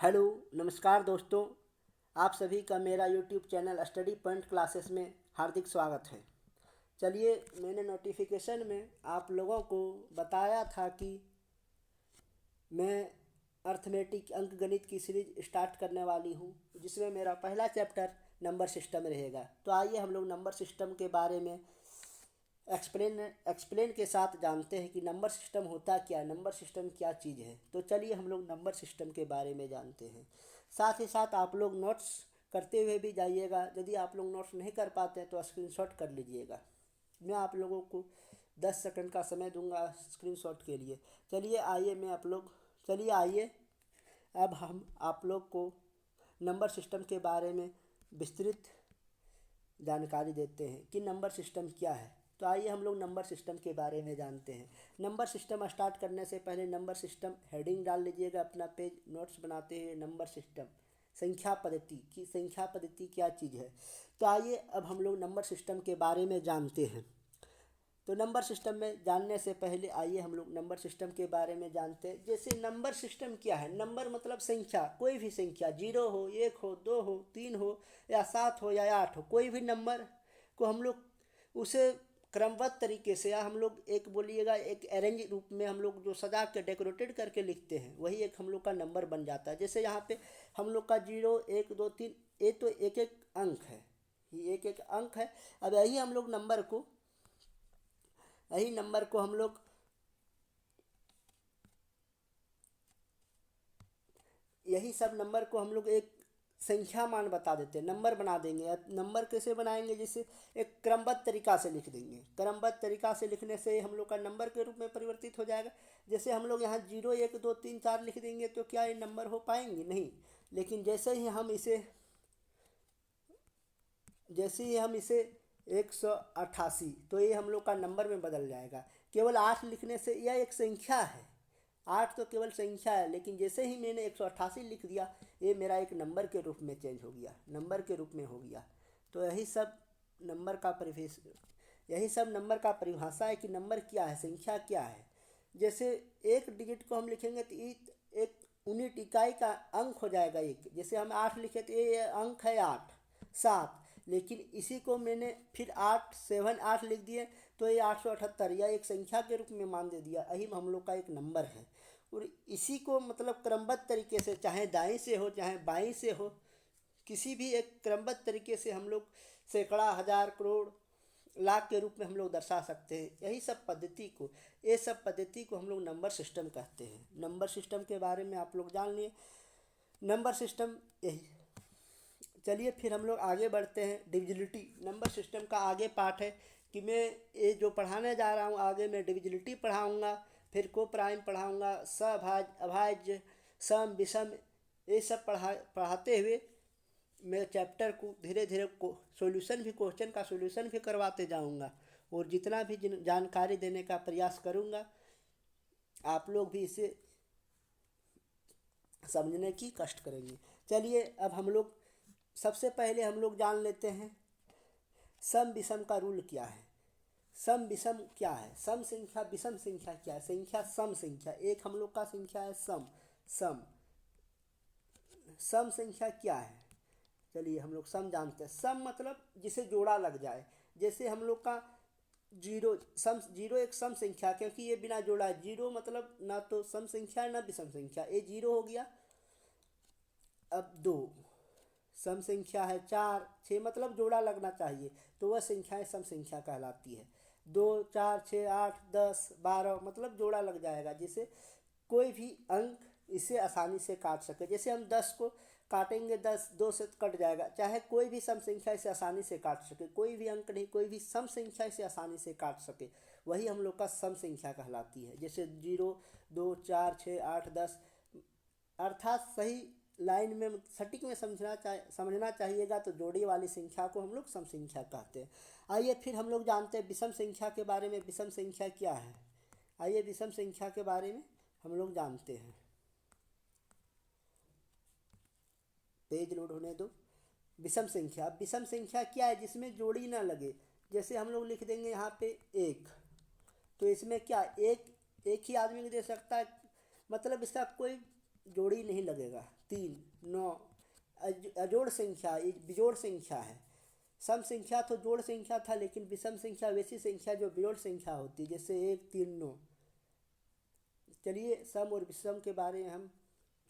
Hello, नमस्कार दोस्तों। आप सभी का मेरा YouTube channel study point classes में हार्दिक स्वागत है। चलिए, मैंने नोटिफिकेशन में आप लोगों को बताया था कि मैं अर्थमेटिक अंकगणित की सीरीज स्टार्ट करने वाली हूँ, जिसमें मेरा पहला चैप्टर नंबर सिस्टम रहेगा। तो आइए हम लोग नंबर सिस्टम के बारे में एक्सप्लेन के साथ जानते हैं कि नंबर सिस्टम होता क्या, नंबर सिस्टम क्या चीज़ है। तो चलिए हम लोग नंबर सिस्टम के बारे में जानते हैं। साथ ही साथ आप लोग नोट्स करते हुए भी जाइएगा। यदि आप लोग नोट्स नहीं कर पाते हैं तो स्क्रीनशॉट कर लीजिएगा। मैं आप लोगों को 10 सेकंड का समय दूंगा स्क्रीनशॉट के लिए। चलिए आइए अब हम आप लोग को नंबर सिस्टम के बारे में विस्तृत जानकारी देते हैं कि नंबर सिस्टम क्या है। तो आइए हम लोग नंबर सिस्टम के बारे में जानते हैं। नंबर सिस्टम स्टार्ट करने से पहले नंबर सिस्टम हेडिंग डाल लीजिएगा अपना पेज। नोट्स बनाते हुए नंबर सिस्टम संख्या पद्धति क्या चीज़ है। तो आइए अब हम लोग नंबर सिस्टम के बारे में जानते हैं। तो नंबर सिस्टम में जानने से पहले आइए हम लोग नंबर सिस्टम के बारे में जानते हैं। जैसे नंबर सिस्टम क्या है, नंबर मतलब संख्या, कोई भी संख्या, 0 हो, 1 हो, 2 हो, 3 हो या 7 हो या 8 हो, कोई भी नंबर को हम लोग उसे क्रमबद्ध तरीके से, या हम लोग एक बोलिएगा एक अरेंज रूप में हम लोग जो सजा के डेकोरेटेड करके लिखते हैं, वही एक हम लोग का नंबर बन जाता है। जैसे यहाँ पे हम लोग का 0 1 2 3, ये तो एक एक अंक है, ये एक एक अंक है। अब यही नंबर को हम लोग यही सब नंबर को हम लोग एक संख्या मान बता देते हैं, नंबर बना देंगे। या नंबर कैसे बनाएंगे, जैसे एक क्रमबद्ध तरीका से लिख देंगे। क्रमबद्ध तरीका से लिखने से हम लोग का नंबर के रूप में परिवर्तित हो जाएगा। जैसे हम लोग यहाँ 0 1 2 3 4 लिख देंगे तो क्या ये नंबर हो पाएंगे? नहीं। लेकिन जैसे ही हम इसे 188, तो ये हम लोग का नंबर में बदल जाएगा। केवल 8 लिखने से यह एक संख्या है, 8 तो केवल संख्या है, लेकिन जैसे ही मैंने 188 लिख दिया, ये मेरा एक नंबर के रूप में चेंज हो गया, नंबर के रूप में हो गया। तो यही सब नंबर का परिभाषा है कि नंबर क्या है, संख्या क्या है। जैसे एक डिजिट को हम लिखेंगे तो एक यूनिट इकाई का अंक हो जाएगा एक। जैसे हम 8 लिखे तो ये अंक है 8 7, लेकिन इसी को मैंने फिर 8 लिख दिए तो ये 878 या एक संख्या के रूप में मान दे दिया। यही हम लोग का एक नंबर है। और इसी को मतलब क्रमबद्ध तरीके से, चाहे दाईं से हो चाहे बाईं से हो, किसी भी एक क्रमबद्ध तरीके से हम लोग सैकड़ा, हजार, करोड़, लाख के रूप में हम लोग दर्शा सकते हैं। ये सब पद्धति को हम लोग नंबर सिस्टम कहते हैं। नंबर सिस्टम के बारे में आप लोग जान लिए। नंबर सिस्टम यही। चलिए फिर हम लोग आगे बढ़ते हैं। डिविजिलिटी नंबर सिस्टम का आगे पार्ट है कि मैं ये जो पढ़ाने जा रहा हूँ, आगे मैं डिविजिलिटी पढ़ाऊँगा, फिर को प्राइम पढ़ाऊँगा, सभाज्य, अभाज्य, सम, विषम, ये सब पढ़ाते हुए मैं चैप्टर को धीरे धीरे क्वेश्चन का सॉल्यूशन भी करवाते जाऊँगा। और जितना भी जानकारी देने का प्रयास करूँगा, आप लोग भी इसे समझने की कष्ट करेंगे। चलिए अब हम लोग सबसे पहले हम लोग जान लेते हैं सम विषम का रूल क्या है। सम विषम क्या है, सम संख्या विषम संख्या क्या है। संख्या सम संख्या, एक हम लोग का संख्या है सम। सम सम संख्या क्या है, चलिए हम लोग सम जानते हैं। सम मतलब जिसे जोड़ा लग जाए। जैसे हम लोग का जीरो एक सम संख्या, क्योंकि ये बिना जोड़ा है। जीरो मतलब ना तो सम संख्या ना विषम संख्या, ये जीरो हो गया। अब दो सम संख्या है, 4 6 मतलब जोड़ा लगना चाहिए, तो वह संख्याएं सम संख्या कहलाती है। 2 4 6 8 10 12 मतलब जोड़ा लग जाएगा, जिसे कोई भी अंक इसे आसानी से काट सके। जैसे हम 10 को काटेंगे, 10 2 से कट जाएगा। चाहे कोई भी सम संख्या इसे आसानी से काट सके, कोई भी अंक नहीं, कोई भी सम संख्या इसे आसानी से काट सके, वही हम लोग का सम संख्या कहलाती है। जैसे 0 2 4 6 8 10, अर्थात सही लाइन में सटीक में समझना चाहिएगा तो जोड़ी वाली संख्या को हम लोग सम संख्या कहते हैं। आइए फिर हम लोग जानते हैं विषम संख्या के बारे में। विषम संख्या क्या है, आइए विषम संख्या के बारे में हम लोग जानते हैं। पेज लोड होने दो। विषम संख्या क्या है, जिसमें जोड़ी ना लगे। जैसे हम लोग लिख देंगे यहाँ पे 1, तो इसमें क्या एक ही आदमी को दे सकता है, मतलब इसका कोई जोड़ी नहीं लगेगा। 3 9 अजोड़ संख्या, ये बिजोड़ संख्या है। सम संख्या तो जोड़ संख्या था, लेकिन विषम संख्या वैसी संख्या जो बिजोड़ संख्या होती है, जैसे 1 3 9। चलिए सम और विषम के बारे में हम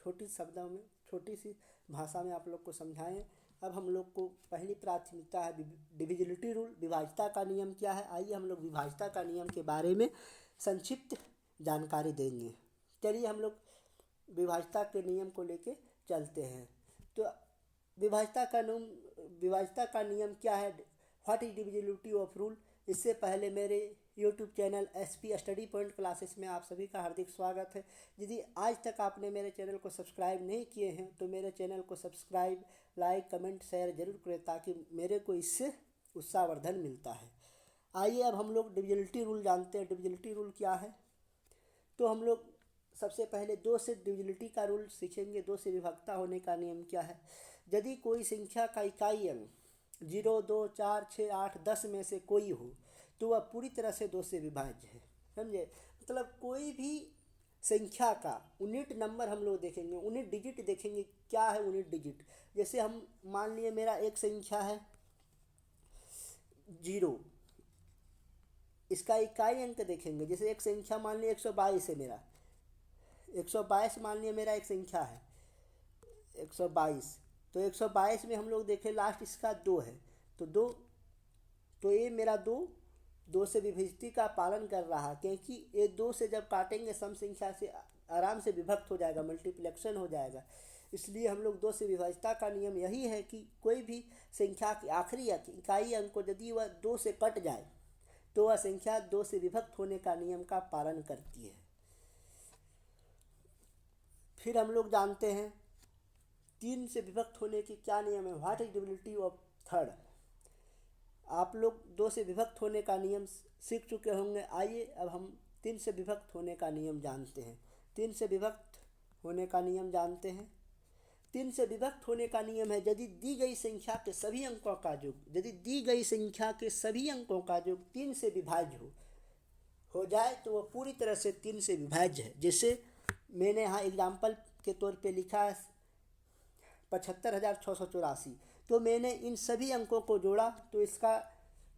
छोटी शब्दों में, छोटी सी भाषा में आप लोग को समझाएं। अब हम लोग को पहली प्राथमिकता है डिविजिबिलिटी रूल, विभाज्यता का नियम क्या है। आइए हम लोग विभाज्यता का नियम के बारे में संक्षिप्त जानकारी देंगे। चलिए हम लोग विभाज्यता के नियम को लेके चलते हैं। तो विभाज्यता का नियम क्या है, what is divisibility of rule. इससे पहले मेरे YouTube channel SP study point classes में आप सभी का हार्दिक स्वागत है। यदि आज तक आपने मेरे चैनल को सब्सक्राइब नहीं किए हैं तो मेरे चैनल को सब्सक्राइब, लाइक, कमेंट, शेयर जरूर करें, ताकि मेरे को इससे उत्साहवर्धन मिलता है। आइए अब हम लोग डिविजिबिलिटी रूल जानते हैं। डिविजिबिलिटी रूल क्या है, तो हम लोग सबसे पहले 2 से डिविजिबिलिटी का रूल सीखेंगे। 2 से विभक्ता होने का नियम क्या है। यदि कोई संख्या का इकाई अंक 0 2 4 6 8 10 में से कोई हो तो वह पूरी तरह से 2 से विभाज्य है। समझे, मतलब कोई भी संख्या का यूनिट नंबर हम लोग देखेंगे, यूनिट डिजिट देखेंगे। क्या है यूनिट डिजिट, जैसे हम मान लिए मेरा एक संख्या है 0, इसका इकाई अंक देखेंगे। जैसे एक संख्या मान लिया 122 है, मेरा 122 मान लिया मेरा एक संख्या है 122। तो 122 में हम लोग देखें लास्ट इसका 2 है, तो 2, तो ये मेरा 2 से विभक्ति का पालन कर रहा है, क्योंकि ये 2 से जब काटेंगे सम संख्या से आराम से विभक्त हो जाएगा, मल्टीप्लिकेशन हो जाएगा। इसलिए हम लोग 2 से विभाज्यता का नियम यही है कि कोई भी संख्या की आखिरी इकाई अंक को यदि वह 2 से कट जाए तो वह संख्या 2 से विभक्त होने का नियम का पालन करती है। फिर हम लोग जानते हैं 3 से विभक्त होने की क्या नियम है, what is divisibility of third. आप लोग 2 से विभक्त होने का नियम सीख चुके होंगे। आइए अब हम 3 से विभक्त होने का नियम जानते हैं। 3 से विभक्त होने का नियम जानते हैं। 3 से विभक्त होने का नियम है, यदि दी गई संख्या के सभी अंकों का योग, यदि दी गई संख्या के सभी अंकों का योग 3 से विभाज्य हो जाए तो वह पूरी तरह से 3 से विभाज्य है। जैसे मैंने यहाँ एग्जाम्पल के तौर पे लिखा है 75,684, तो मैंने इन सभी अंकों को जोड़ा तो इसका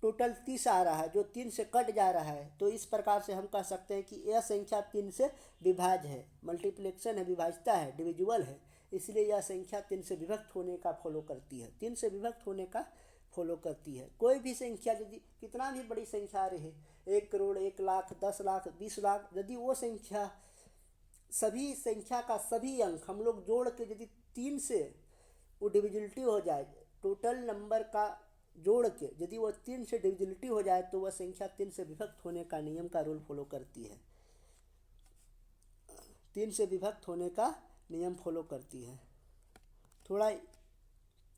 टोटल 30 आ रहा है, जो 3 से कट जा रहा है। तो इस प्रकार से हम कह सकते हैं कि यह संख्या 3 से विभाज्य है, मल्टीप्लिकेशन है, विभाज्यता है, डिविजिबल है। इसलिए यह संख्या 3 से विभक्त होने का फॉलो करती है, 3 से विभक्त होने का फॉलो करती है। कोई भी संख्या यदि कितना भी बड़ी संख्या रहे, 1 करोड़, 1 लाख, 10 लाख, 20 लाख, यदि वो संख्या सभी संख्या का सभी अंक हम लोग जोड़ के यदि 3 से वो डिविजिबिलिटी हो जाए, टोटल नंबर का जोड़ के यदि वो 3 से डिविजिबिलिटी हो जाए तो वह संख्या 3 से विभक्त होने का नियम का रूल फॉलो करती है। 3 से विभक्त होने का नियम फॉलो करती है। थोड़ा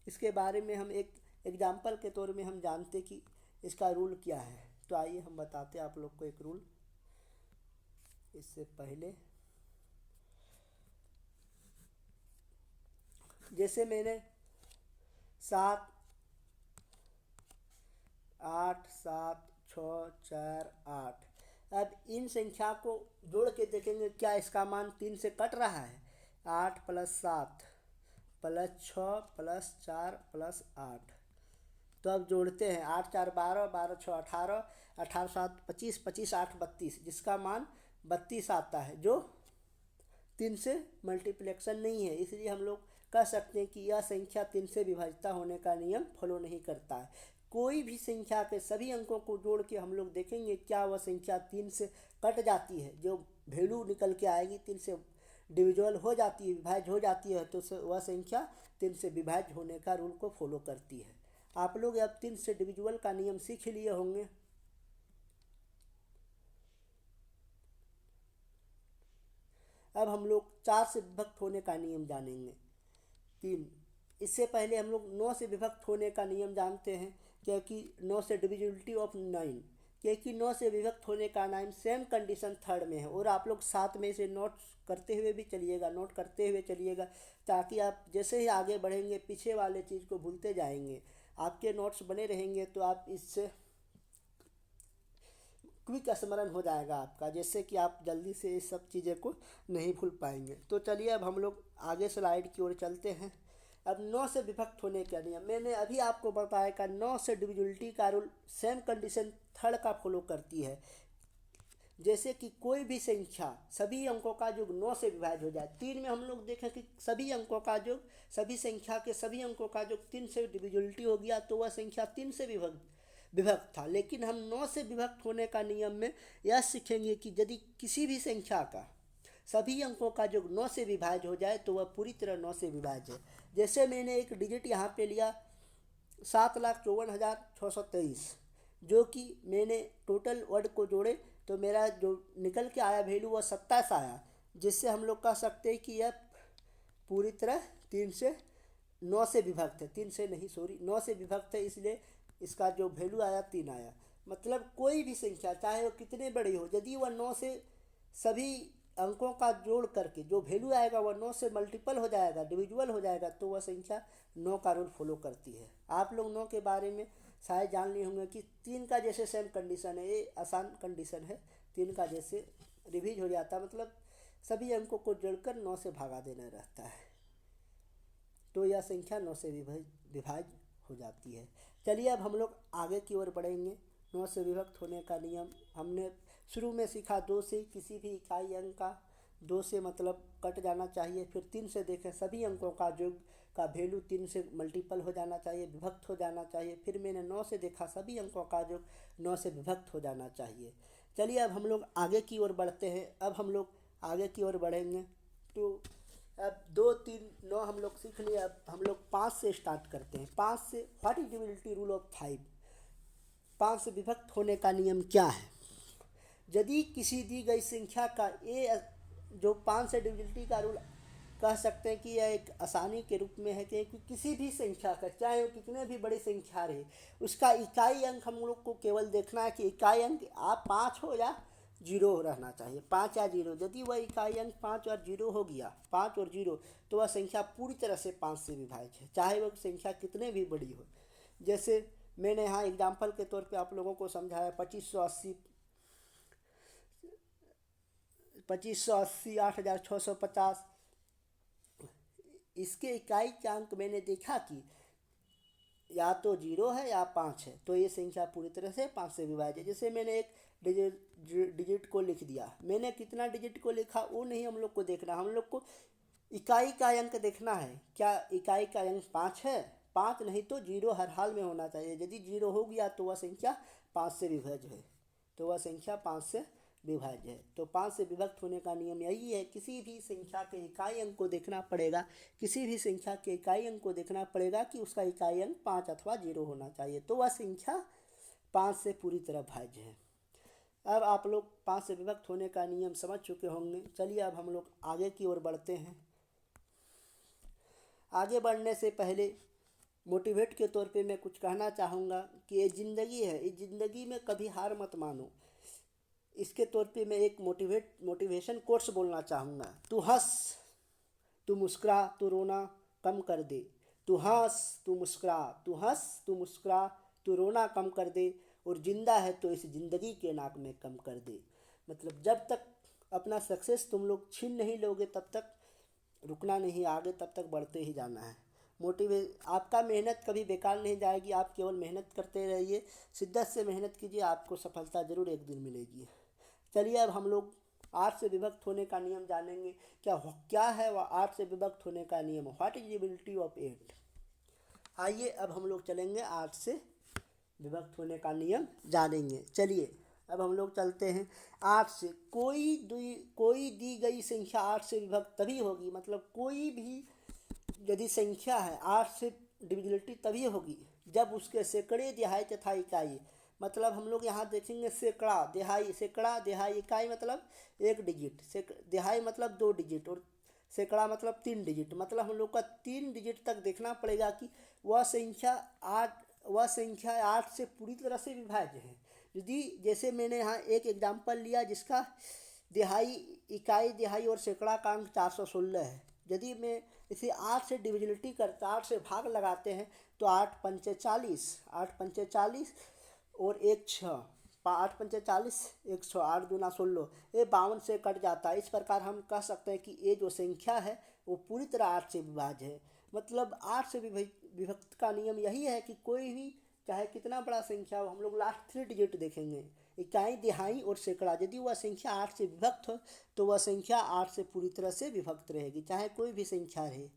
इसके बारे में हम एक एग्जाम्पल के तौर में हम जानते कि इसका रूल क्या है। तो आइए हम बताते हैं आप लोग को एक रूल। इससे पहले जैसे मैंने 7 8 7 6 4 8, अब इन संख्या को जोड़ के देखेंगे क्या इसका मान 3 से कट रहा है। 8 + 7 + 6 + 4 + 8, तो अब जोड़ते हैं 8 4 12, 12 6 18, 18 7 25, 25 8 32, जिसका मान 32 आता है, जो 3 से मल्टीप्लिकेशन नहीं है। इसलिए हम लोग कह सकते हैं कि यह संख्या 3 से विभाज्यता होने का नियम फॉलो नहीं करता है। कोई भी संख्या के सभी अंकों को जोड़ के हम लोग देखेंगे क्या वह संख्या 3 से कट जाती है, जो वैल्यू निकल के आएगी 3 से डिविजिबल हो जाती है, विभाज्य हो जाती है, तो वह संख्या 3 से विभाज्य होने का रूल को फॉलो करती है। आप लोग अब 3 से डिविजिबल का नियम सीख लिए होंगे। अब हम लोग 4 से विभक्त होने का नियम जानेंगे। 3, इससे पहले हम लोग 9 से विभक्त होने का नियम जानते हैं, क्योंकि 9 से डिविजिबिलिटी ऑफ 9, क्योंकि 9 से विभक्त होने का नियम सेम कंडीशन थर्ड में है। और आप लोग साथ में इसे नोट करते हुए भी चलिएगा, नोट करते हुए चलिएगा, ताकि आप जैसे ही आगे बढ़ेंगे पीछे वाले चीज़ को भूलते जाएंगे। आपके नोट्स बने रहेंगे तो आप इससे क्विक स्मरण हो जाएगा आपका, जैसे कि आप जल्दी से इस सब चीज़ें को नहीं भूल पाएंगे। तो चलिए अब हम लोग आगे स्लाइड की ओर चलते हैं। अब 9 से विभक्त होने का नियम मैंने अभी आपको बताया कि 9 से डिविजिबिलिटी का रूल सेम कंडीशन थर्ड का फॉलो करती है। जैसे कि कोई भी संख्या सभी अंकों का योग 9 से विभाज्य हो जाए। 3 में हम लोग देखें कि सभी अंकों का योग, सभी संख्या के सभी अंकों का योग 3 से डिविजिबिलिटी हो गया, तो वह संख्या 3 से विभक्त था। लेकिन हम 9 से विभक्त होने का नियम में यह सीखेंगे कि यदि किसी भी संख्या का सभी अंकों का योग 9 से विभाज्य हो जाए तो वह पूरी तरह 9 से विभाज्य है। जैसे मैंने एक डिजिट यहाँ पे लिया 7,54,623, जो कि मैंने टोटल वर्ड को जोड़े तो मेरा जो निकल के आया वैल्यू वह 27 आया, जिससे हम लोग कह सकते हैं कि यह पूरी तरह 3 से 9 से विभक्त है। 3 से नहीं, सॉरी, 9 से विभक्त है, इसलिए इसका जो वैल्यू आया 3 आया। मतलब कोई भी संख्या चाहे वो कितने बड़ी हो, यदि वह 9 से सभी अंकों का जोड़ करके जो वैल्यू आएगा वह 9 से मल्टीपल हो जाएगा, डिविजिबल हो जाएगा, तो वह संख्या 9 का रूल फॉलो करती है। आप लोग 9 के बारे में शायद जान लिए होंगे कि 3 का जैसे सेम कंडीशन है, ये आसान कंडीशन है। 3 का जैसे रिवीज हो जाता, मतलब सभी अंकों को जोड़कर 9 से भागा देना रहता है, तो यह संख्या 9 से विभाज्य हो जाती है। चलिए अब हम लोग आगे की ओर बढ़ेंगे। 9 से विभक्त होने का नियम हमने शुरू में सीखा। 2 से किसी भी इकाई अंक का 2 से मतलब कट जाना चाहिए। फिर 3 से देखें सभी अंकों का योग का वैल्यू 3 से मल्टीपल हो जाना चाहिए, विभक्त हो जाना चाहिए। फिर मैंने 9 से देखा सभी अंकों का योग 9 से विभक्त हो जाना चाहिए। चलिए अब हम लोग आगे की ओर बढ़ते हैं। अब हम लोग आगे की ओर बढ़ेंगे तो अब 2, 3, 9 हम लोग सीख लिए। अब हम लोग 5 से स्टार्ट करते हैं। 5 से what is divisibility rule of 5। 5 से विभक्त होने का नियम क्या है? यदि किसी दी गई संख्या का ए, जो 5 से डिविजिबिलिटी का रूल कह सकते हैं कि यह एक आसानी के रूप में है कि किसी भी संख्या का, चाहे वो कितने भी बड़ी संख्या रहे, उसका इकाई अंक हम लोग को केवल देखना है कि इकाई अंक आप 5 हो या 0 रहना चाहिए, 5 या 0। यदि वह इकाई अंक 5 और 0 हो गया, 5 और 0, तो वह संख्या पूरी तरह से 5 से विभाज्य है, चाहे वह संख्या कितने भी बड़ी हो। जैसे मैंने यहाँ एग्जाम्पल के तौर पे आप लोगों को समझाया 2580, 8,650। इसके इकाई के अंक मैंने देखा कि या तो 0 है या 5 है, तो ये संख्या पूरी तरह से 5 से विभाज्य है। जैसे मैंने एक डिजिट को लिख दिया, मैंने कितना डिजिट को लिखा वो नहीं हम लोग को देखना, हम लोग को इकाई का अंक देखना है। क्या इकाई का अंक 5 है? 5 नहीं तो 0 हर हाल में होना चाहिए। यदि 0 हो गया तो वह संख्या 5 से विभाज्य है, तो वह संख्या 5 से विभाज्य है। तो 5 से विभक्त होने का नियम यही है, किसी भी संख्या के इकाई अंक को देखना पड़ेगा, किसी भी संख्या के इकाई अंक को देखना पड़ेगा कि उसका इकाई अंक 5 अथवा 0 होना चाहिए, तो वह संख्या 5 से पूरी तरह भाज्य है। अब आप लोग 5 से विभक्त होने का नियम समझ चुके होंगे। चलिए अब हम लोग आगे की ओर बढ़ते हैं। आगे बढ़ने से पहले मोटिवेट के तौर पे मैं कुछ कहना चाहूँगा कि ये ज़िंदगी है, इस ज़िंदगी में कभी हार मत मानो। इसके तौर पे मैं एक मोटिवेशन कोट्स बोलना चाहूँगा। तू हंस, तू मुस्कुरा, तू रोना कम कर दे। तू हंस, तू मुस्कुरा, तू हंस, तू मुस्कुरा, तू रोना कम कर दे, और जिंदा है तो इस ज़िंदगी के नाक में कम कर दे। मतलब जब तक अपना सक्सेस तुम लोग छीन नहीं लोगे तब तक रुकना नहीं, आगे तब तक बढ़ते ही जाना है। आपका मेहनत कभी बेकार नहीं जाएगी, आप केवल मेहनत करते रहिए, शिद्दत से मेहनत कीजिए, आपको सफलता ज़रूर एक दिन मिलेगी। चलिए अब हम लोग 8 से विभक्त होने का नियम जानेंगे। क्या है वह 8 से विभक्त होने का नियम? What is ability of 8। आइए अब हम लोग चलेंगे 8 से विभक्त होने का नियम जानेंगे। चलिए अब हम लोग चलते हैं 8 से। कोई दी गई संख्या 8 से विभक्त तभी होगी, मतलब कोई भी यदि संख्या है 8 से डिविजिबिलिटी तभी होगी जब उसके सैकड़े, दिहाई तथा इकाई, मतलब हम लोग यहाँ देखेंगे सैकड़ा, दिहाई, सैकड़ा, दिहाई, इकाई मतलब 1 डिजिट, दिहाई मतलब 2 डिजिट, और सैकड़ा मतलब 3 डिजिट। मतलब हम लोग का 3 डिजिट तक देखना पड़ेगा कि वह संख्या 8 से पूरी तरह से विभाज्य है। यदि जैसे मैंने यहाँ एक एग्जाम्पल लिया जिसका दिहाई, इकाई, दिहाई और सैकड़ा का अंक 416 है। यदि मैं इसे 8 से डिविजिबिलिटी करता, 8 से भाग लगाते हैं तो 8 पंचे 40, 8 पंचे 40 और 1 6, 8 पंचे 40, 108 दूना 16, ये 52 से कट जाता है। इस प्रकार हम कह सकते हैं कि ये जो संख्या है वो पूरी तरह 8 से विभाज्य है। मतलब 8 से विभक्त का नियम यही है कि कोई भी चाहे कितना बड़ा संख्या हो, हम लोग लास्ट 3 डिजिट देखेंगे, इकाई, दिहाई और सैकड़ा। यदि वह संख्या 8 से विभक्त हो तो वह संख्या 8 से पूरी तरह से विभक्त रहेगी, चाहे कोई भी संख्या रहे।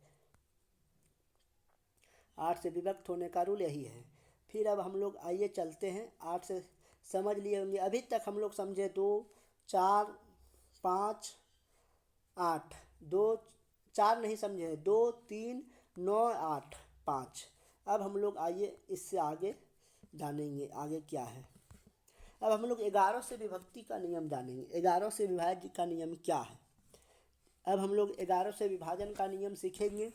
8 से विभक्त होने का रूल यही है। फिर अब हम लोग आइए चलते हैं, 8 से समझ लिए होंगे। अभी तक हम लोग समझे 2, 4, 5, 8, 2, 4 नहीं समझे, 2, 3, 9, 8, 5। अब हम लोग आइए इससे आगे जानेंगे आगे क्या है। अब हम लोग 11 से विभक्ति का नियम जानेंगे। 11 से विभाज्य का नियम क्या है। अब हम लोग 11 से विभाजन का नियम सीखेंगे।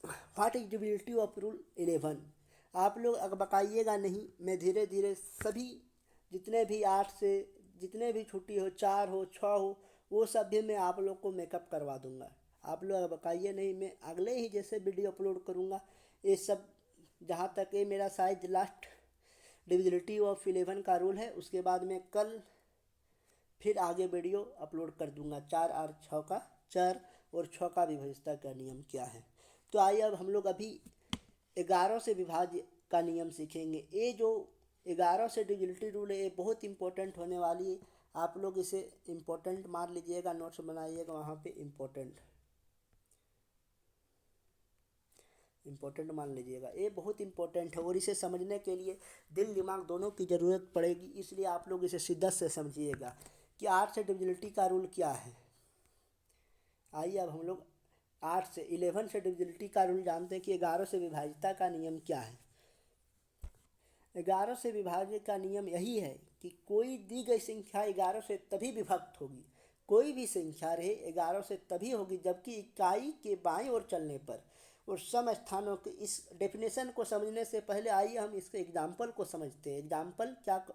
What is divisibility of rule 11। आप लोग अकबकाइएगा नहीं, मैं धीरे धीरे सभी जितने भी 8 से जितने भी छुट्टी हो, 4 हो, 6 हो, वो सब भी मैं आप लोग को मेकअप करवा दूंगा। आप लोग अकबकाइए नहीं, मैं अगले ही जैसे वीडियो अपलोड करूँगा ये सब। जहाँ तक ये मेरा शायद लास्ट डिविजिबिलिटी ऑफ 11 का रूल है, उसके बाद मैं कल फिर आगे वीडियो अपलोड कर दूंगा। 4 और 6 का, 4 और 6 का विभाज्यता का नियम क्या है। तो आइए अब हम लोग अभी 11 से विभाज्य का नियम सीखेंगे। ये जो 11 से डिविजिबिलिटी रूल है ये बहुत इंपॉर्टेंट होने वाली है। आप लोग इसे इम्पोर्टेंट मान लीजिएगा, नोट्स बनाइएगा, वहाँ पे इम्पोर्टेंट मान लीजिएगा। ये बहुत इंपॉर्टेंट है और इसे समझने के लिए दिल दिमाग दोनों की ज़रूरत पड़ेगी, इसलिए आप लोग इसे शिद्दत से समझिएगा कि 8 से डिविजिबिलिटी का रूल क्या है। आइए अब हम लोग 8 से 11 से डिविजिबिलिटी का रूल जानते हैं कि 11 से विभाज्यता का नियम क्या है। 11 से विभाज्य का नियम यही है कि कोई दी गई संख्या 11 से तभी विभक्त होगी, कोई भी संख्या रहे 11 से तभी होगी जबकि इकाई के बाईं ओर चलने पर और सम स्थानों के। इस डेफिनेशन को समझने से पहले आइए हम इसके एग्जाम्पल को समझते हैं। एग्जाम्पल क्या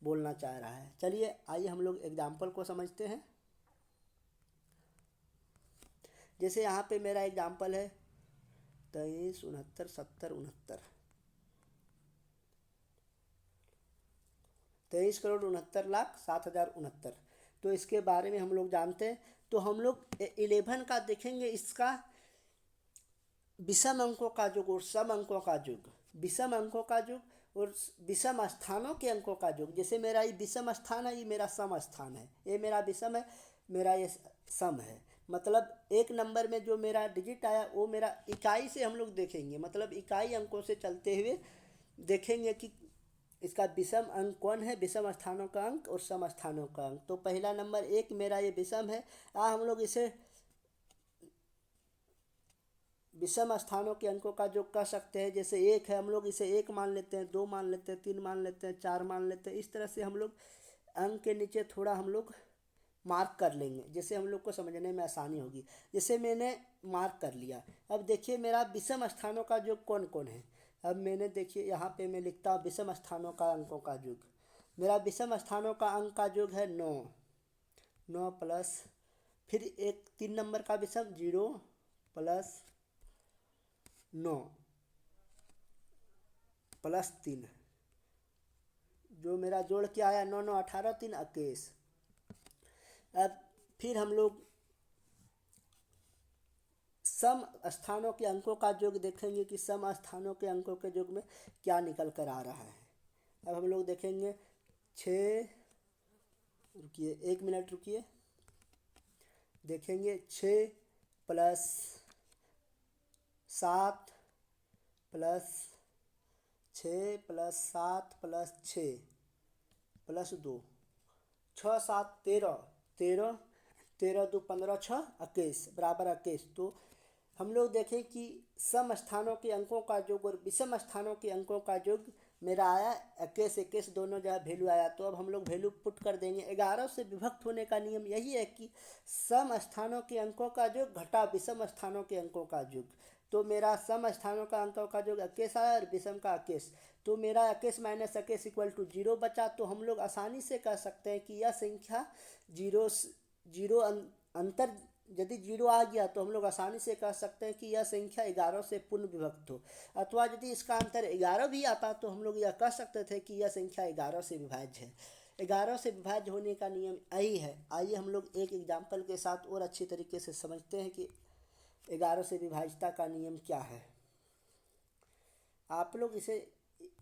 बोलना चाह रहा है, चलिए आइए हम लोग एग्जाम्पल को समझते हैं। जैसे यहाँ पे मेरा एग्जाम्पल है 23, 69, 70, 69, 23,69,07,069। तो इसके बारे में हम लोग जानते हैं। तो हम लोग 11 का देखेंगे, इसका विषम अंकों का योग और सम अंकों का योग, विषम अंकों का योग और विषम स्थानों के अंकों का योग। जैसे मेरा ये विषम स्थान है, ये मेरा सम स्थान है, ये मेरा विषम है, मेरा ये सम है। मतलब एक नंबर में जो मेरा डिजिट आया वो मेरा इकाई से हम लोग देखेंगे, मतलब इकाई अंकों से चलते हुए देखेंगे कि इसका विषम अंक कौन है, विषम स्थानों का अंक और सम स्थानों का अंक। तो पहला नंबर 1 मेरा ये विषम है। हम लोग इसे विषम स्थानों के अंकों का जो कह सकते हैं। जैसे 1 है, हम लोग इसे 1 मान लेते हैं, 2 मान लेते हैं, 3 मान लेते हैं, 4 मान लेते हैं। इस तरह से हम लोग अंक के नीचे थोड़ा हम लोग मार्क कर लेंगे, जिससे हम लोग को समझने में आसानी होगी। जैसे मैंने मार्क कर लिया। अब देखिए मेरा विषम स्थानों का योग कौन कौन है। अब मैंने देखिए यहाँ पे मैं लिखता हूँ विषम स्थानों का अंकों का योग। मेरा विषम स्थानों का अंक का योग है 9, 9 प्लस फिर एक 3 नंबर का विषम 0 प्लस 9 प्लस 3, जो मेरा जोड़ के आया 9, 9, 18, 3, 21। अब फिर हम लोग सम स्थानों के अंकों का योग देखेंगे कि सम स्थानों के अंकों के योग में क्या निकल कर आ रहा है। अब हम लोग देखेंगे 6, रुकिए 1 मिनट रुकिए, देखेंगे 6 plus 7 plus 6 plus 7 plus 6 plus 2, 6, 7, 13, 13, 13, 2, 15, 6, 21 बराबर 21। तो हम लोग देखें कि सम स्थानों के अंकों का योग और विषम स्थानों के अंकों का योग मेरा आया 21, 21 दोनों जगह वैल्यू आया। तो अब हम लोग वैल्यू पुट कर देंगे। 11 से विभक्त होने का नियम यही है कि सम स्थानों के अंकों का योग घटा विषम स्थानों के अंकों का योग। तो मेरा सम स्थानों का अंकों का योग 21 आया और विषम का 21। तो मेरा 21 माइनस 21 इक्वल टू 0 बचा। तो हम लोग आसानी से कह सकते हैं कि यह संख्या जीरो अंतर यदि 0 आ गया तो हम लोग आसानी से कह सकते हैं कि यह संख्या 11 से पूर्ण विभक्त हो, अथवा यदि इसका अंतर 11 भी आता तो हम लोग यह कह सकते थे कि यह संख्या 11 से विभाज्य है। 11 से विभाज्य होने का नियम यही है। आइए हम लोग एक एग्जाम्पल के साथ और अच्छी तरीके से समझते हैं कि 11 से विभाज्यता का नियम क्या है। आप लोग इसे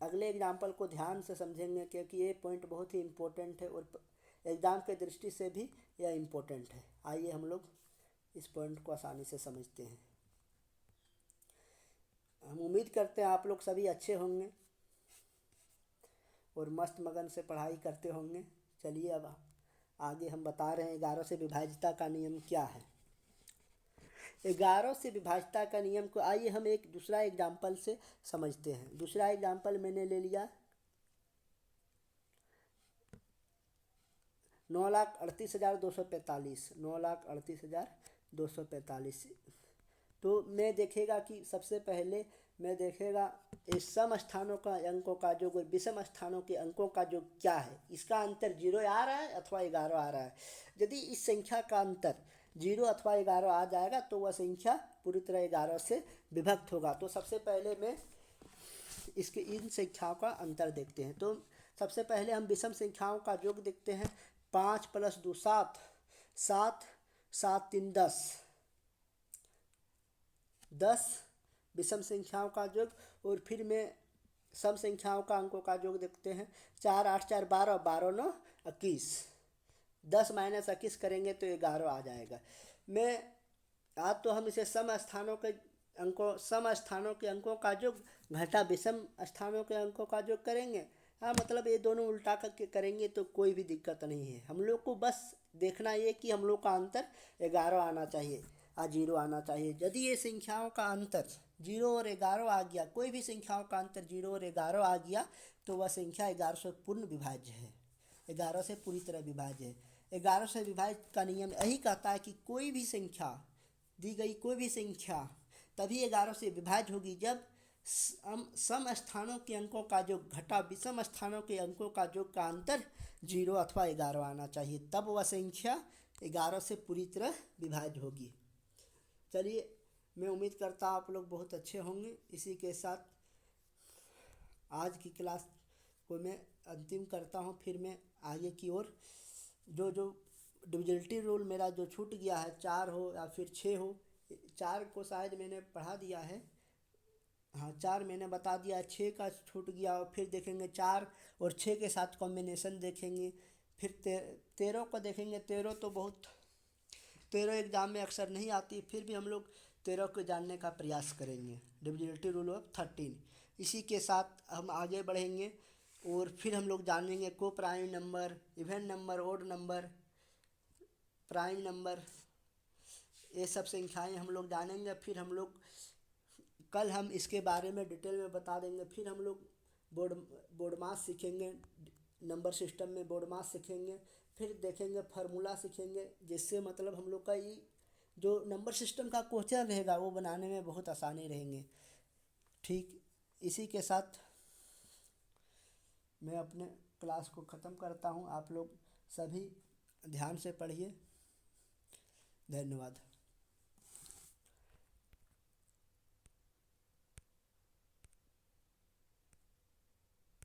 अगले एग्जाम्पल को ध्यान से समझेंगे क्योंकि ये पॉइंट बहुत ही इम्पोर्टेंट है और एग्ज़ाम के दृष्टि से भी यह इम्पोर्टेंट है। आइए हम लोग इस पॉइंट को आसानी से समझते हैं। हम उम्मीद करते हैं आप लोग सभी अच्छे होंगे और मस्त मगन से पढ़ाई करते होंगे। चलिए अब आगे हम बता रहे हैं 11 से विभाज्यता का नियम क्या है। 11 से विभाज्यता का नियम को आइए हम एक दूसरा एग्जाम्पल से समझते हैं। दूसरा एग्जाम्पल मैंने ले लिया 9,38,245, 9,38,245। तो मैं देखेगा कि सबसे पहले मैं देखेगा इस सम स्थानों का अंकों का योग और विषम स्थानों के अंकों का योग क्या है। इसका अंतर 0 आ रहा है अथवा 11 आ रहा है। यदि इस संख्या का अंतर 0 अथवा 11 आ जाएगा तो वह संख्या पूरी तरह 11 से विभक्त होगा। तो सबसे पहले मैं इसके इन संख्याओं का अंतर देखते हैं। तो सबसे पहले हम विषम संख्याओं का योग देखते हैं। 5 + 2 7, 7 7 3 10, 10 विषम संख्याओं का योग। और फिर में सम संख्याओं का अंकों का योग देखते हैं। 4 8 4 12, 12 9 21, 10 - 21 करेंगे तो 11 आ जाएगा। मैं आज तो हम इसे सम स्थानों के अंकों का योग घटा विषम स्थानों के अंकों का योग करेंगे। हाँ, मतलब ये दोनों उल्टा करके करेंगे तो कोई भी दिक्कत नहीं है। हम लोग को बस देखना ये कि हम लोग का अंतर 11 आना चाहिए और 0 आना चाहिए। यदि ये संख्याओं का अंतर 0 और 11 आ गया, कोई भी संख्याओं का अंतर 0 और 11 आ गया तो वह संख्या 11 से पूर्ण विभाज्य है, 11 से पूरी तरह विभाज्य है। 11 से विभाज्य का नियम यही कहता है कि कोई भी संख्या दी गई कोई भी संख्या तभी 11 से विभाज्य होगी जब सम स्थानों के अंकों का योग घटा विषम स्थानों के अंकों का योग का अंतर 0 अथवा 11 आना चाहिए, तब वह संख्या 11 से पूरी तरह विभाज्य होगी। चलिए, मैं उम्मीद करता हूँ आप लोग बहुत अच्छे होंगे। इसी के साथ आज की क्लास को मैं अंतिम करता हूँ। फिर मैं आगे की ओर जो डिविजिबिलिटी रूल मेरा जो छूट गया है, 4 हो या फिर 6 हो, 4 को शायद मैंने पढ़ा दिया है। हाँ, 4 मैंने बता दिया, 6 का छूट गया। और फिर देखेंगे 4 और 6 के साथ कॉम्बिनेशन देखेंगे। फिर 13 को देखेंगे। 13 एग्ज़ाम में अक्सर नहीं आती, फिर भी हम लोग 13 को जानने का प्रयास करेंगे। Divisibility rule of 13। इसी के साथ हम आगे बढ़ेंगे और फिर हम लोग जानेंगे को prime number, even number, odd number, prime number, ये सब संख्याएं हम लोग जानेंगे। फिर हम लोग कल हम इसके बारे में डिटेल में बता देंगे। फिर हम लोग बोर्ड मास सीखेंगे, नंबर सिस्टम में बोर्ड मास सीखेंगे। फिर देखेंगे फार्मूला सीखेंगे, जिससे मतलब हम लोग का ये जो नंबर सिस्टम का क्वेश्चन रहेगा वो बनाने में बहुत आसानी रहेंगे। ठीक, इसी के साथ मैं अपने क्लास को ख़त्म करता हूँ। आप लोग सभी ध्यान से पढ़िए। धन्यवाद।